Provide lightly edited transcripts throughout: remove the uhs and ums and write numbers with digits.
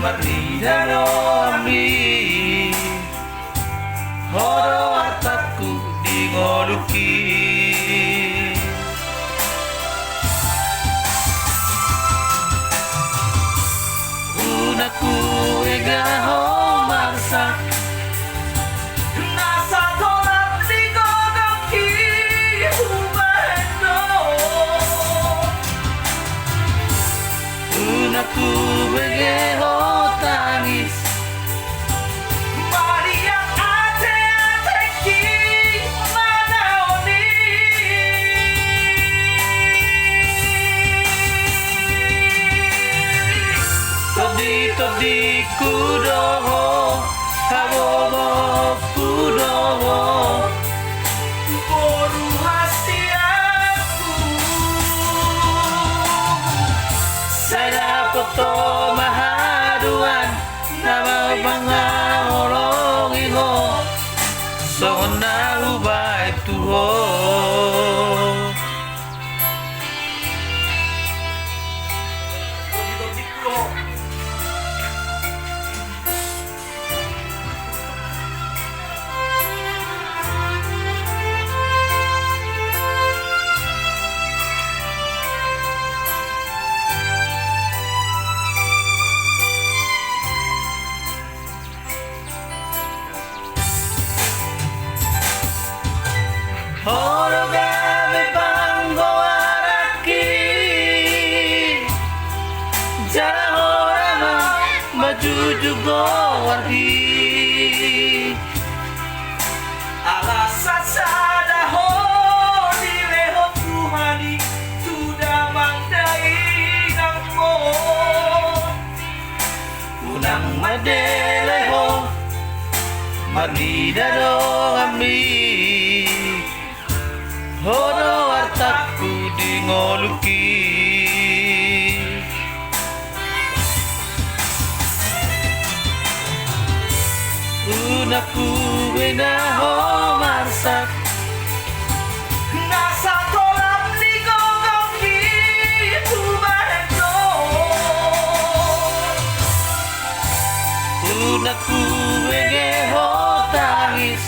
Marina no ami horo ataku di ngoluki unaku ega ho marsak nasa tolak di godoki umano unaku ega ho tangis Maria ate ki mana oni todi kudoho hawomo kudoho boru hasiaku saya foto maharuan nama pangahorong ho sona ubai tuho Horo gabe pango araki Jara horama maju juga warhi Alasan sada ho dileho Tuhani Sudah mangdai nangmo Unang madeleho Marida do ami horo artaku di ngoluki unaku bena ho marsak nasa tolak di gogoki umano unaku bege ho tangis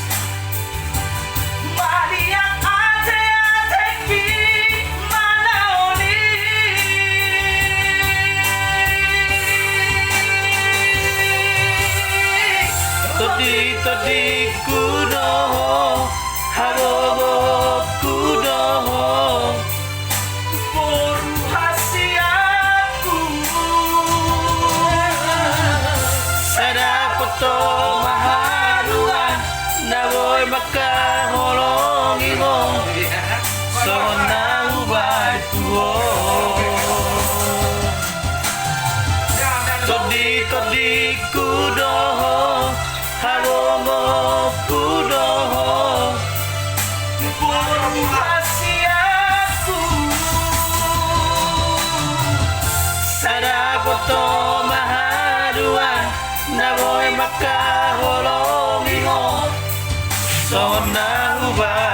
Todi kudoho hagogo kudoho boru hasiaku sada foto maharuan naboy makaholongi mo sona ubay tuho Todi kudoho hagogo kudoho boru hasiaku sada foto maharuan naboy makaholongi mo sona ubay